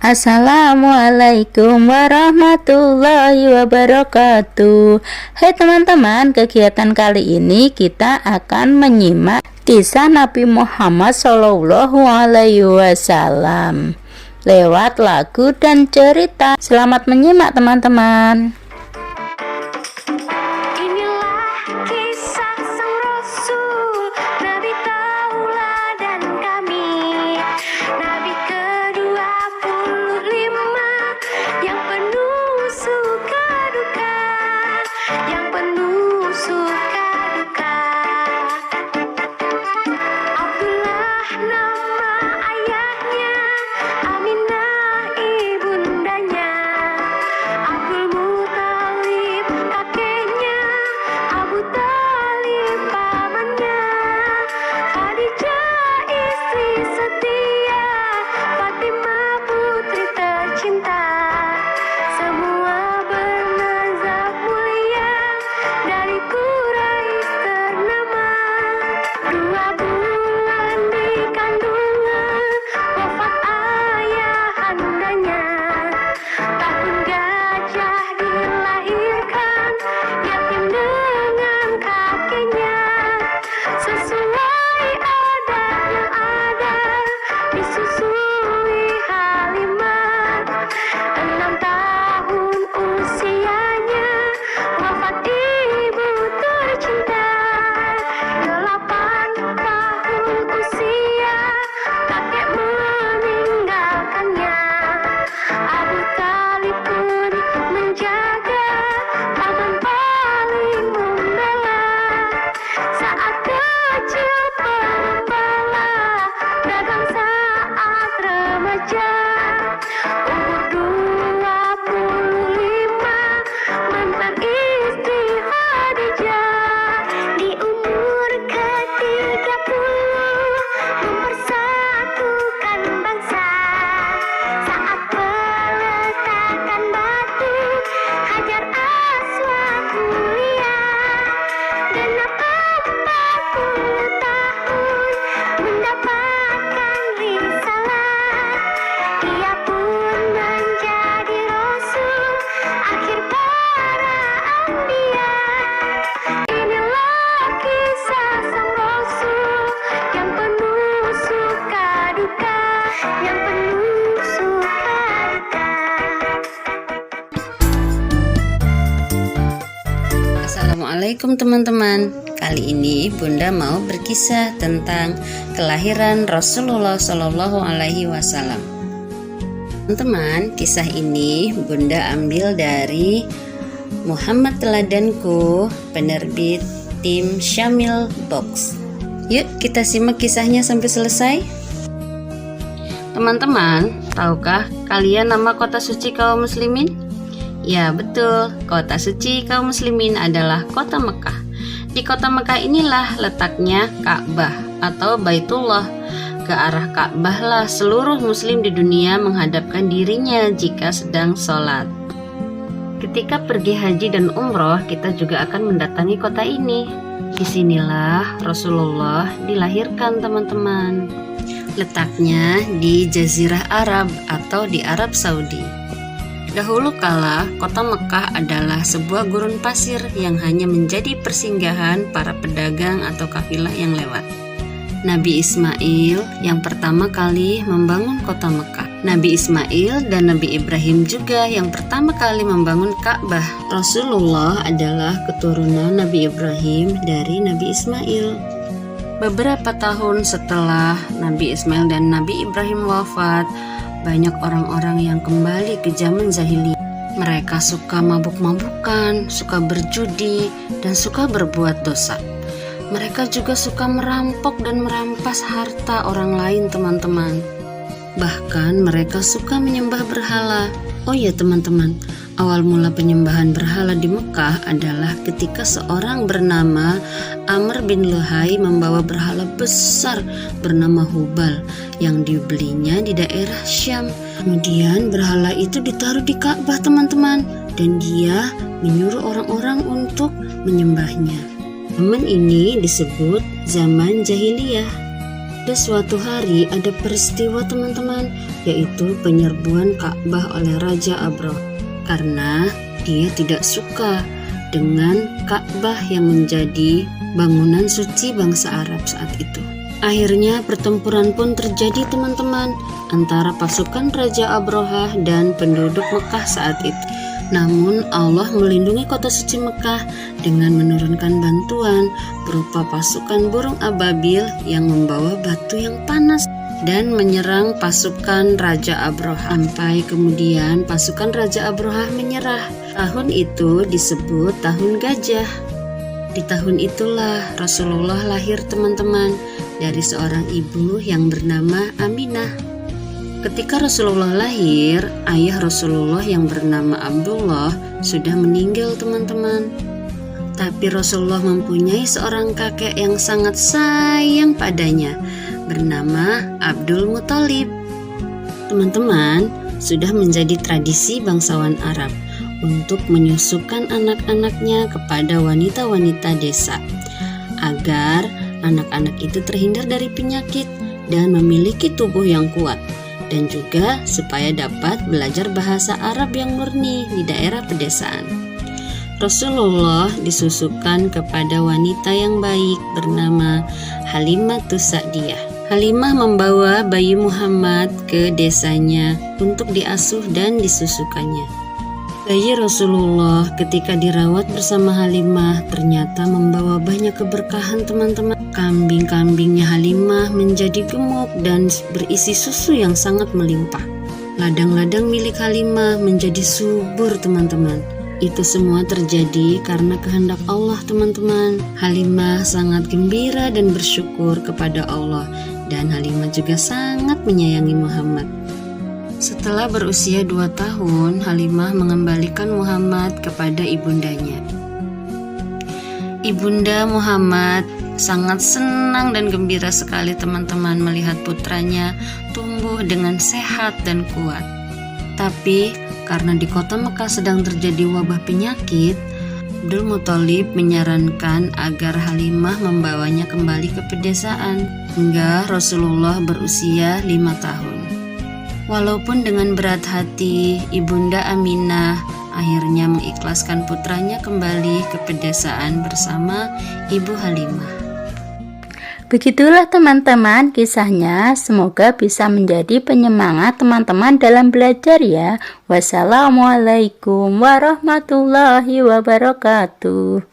Assalamualaikum warahmatullahi wabarakatuh. Hai teman-teman, kegiatan kali ini kita akan menyimak kisah Nabi Muhammad SAW lewat lagu dan cerita. Selamat menyimak teman-teman. Assalamualaikum teman-teman. Kali ini Bunda mau berkisah tentang kelahiran Rasulullah Shallallahu Alaihi Wasallam. Teman-teman, kisah ini Bunda ambil dari Muhammad Teladanku, penerbit tim Syamil Box. Yuk kita simak kisahnya sampai selesai. Teman-teman, tahukah kalian nama kota suci kaum muslimin? Ya betul, kota suci kaum muslimin adalah kota Mekah. Di kota Mekah inilah letaknya Ka'bah atau Baitullah. Ke arah Ka'bah lah seluruh muslim di dunia menghadapkan dirinya jika sedang sholat. Ketika pergi haji dan umroh, kita juga akan mendatangi kota ini. Disinilah Rasulullah dilahirkan teman-teman. Letaknya di Jazirah Arab atau di Arab Saudi. Dahulu kala, kota Mekah adalah sebuah gurun pasir yang hanya menjadi persinggahan para pedagang atau kafilah yang lewat. Nabi Ismail yang pertama kali membangun kota Mekah. Nabi Ismail dan Nabi Ibrahim juga yang pertama kali membangun Ka'bah. Rasulullah adalah keturunan Nabi Ibrahim dari Nabi Ismail. Beberapa tahun setelah Nabi Ismail dan Nabi Ibrahim wafat, banyak orang-orang yang kembali ke zaman jahiliyah. Mereka suka mabuk-mabukan, suka berjudi, dan suka berbuat dosa. Mereka juga suka merampok dan merampas harta orang lain teman-teman. Bahkan mereka suka menyembah berhala. Oh ya teman-teman, awal mula penyembahan berhala di Mekah adalah ketika seorang bernama Amr bin Luhai membawa berhala besar bernama Hubal yang dibelinya di daerah Syam. Kemudian berhala itu ditaruh di Ka'bah teman-teman, dan dia menyuruh orang-orang untuk menyembahnya. Zaman ini disebut zaman jahiliyah. Pada suatu hari ada peristiwa teman-teman, yaitu penyerbuan Ka'bah oleh Raja Abraha karena dia tidak suka dengan Ka'bah yang menjadi bangunan suci bangsa Arab saat itu. Akhirnya pertempuran pun terjadi teman-teman antara pasukan Raja Abraha dan penduduk Mekah saat itu. Namun Allah melindungi kota suci Mekah dengan menurunkan bantuan berupa pasukan burung ababil yang membawa batu yang panas dan menyerang pasukan Raja Abraha. Sampai kemudian pasukan Raja Abraha menyerah. Tahun itu disebut tahun gajah. Di tahun itulah Rasulullah lahir teman-teman dari seorang ibu yang bernama Aminah. Ketika Rasulullah lahir, ayah Rasulullah yang bernama Abdullah sudah meninggal teman-teman. Tapi Rasulullah mempunyai seorang kakek yang sangat sayang padanya, bernama Abdul Muthalib. Teman-teman, sudah menjadi tradisi bangsawan Arab untuk menyusukan anak-anaknya kepada wanita-wanita desa, agar anak-anak itu terhindar dari penyakit dan memiliki tubuh yang kuat, dan juga supaya dapat belajar bahasa Arab yang murni di daerah pedesaan. Rasulullah disusukan kepada wanita yang baik bernama Halimatus Sa'diyah. Halimah membawa bayi Muhammad ke desanya untuk diasuh dan disusukannya. Bayi Rasulullah ketika dirawat bersama Halimah ternyata membawa banyak keberkahan teman-teman. Kambing-kambingnya Halimah menjadi gemuk dan berisi susu yang sangat melimpah. Ladang-ladang milik Halimah menjadi subur teman-teman. Itu semua terjadi karena kehendak Allah teman-teman. Halimah sangat gembira dan bersyukur kepada Allah, dan Halimah juga sangat menyayangi Muhammad. Setelah berusia 2 tahun, Halimah mengembalikan Muhammad kepada ibundanya. Ibunda Muhammad sangat senang dan gembira sekali teman-teman melihat putranya tumbuh dengan sehat dan kuat. Tapi karena di kota Mekah sedang terjadi wabah penyakit, Abdul Muthalib menyarankan agar Halimah membawanya kembali ke pedesaan hingga Rasulullah berusia 5 tahun. Walaupun dengan berat hati, Ibunda Aminah akhirnya mengikhlaskan putranya kembali ke pedesaan bersama Ibu Halimah. Begitulah teman-teman kisahnya, semoga bisa menjadi penyemangat teman-teman dalam belajar ya. Wassalamualaikum warahmatullahi wabarakatuh.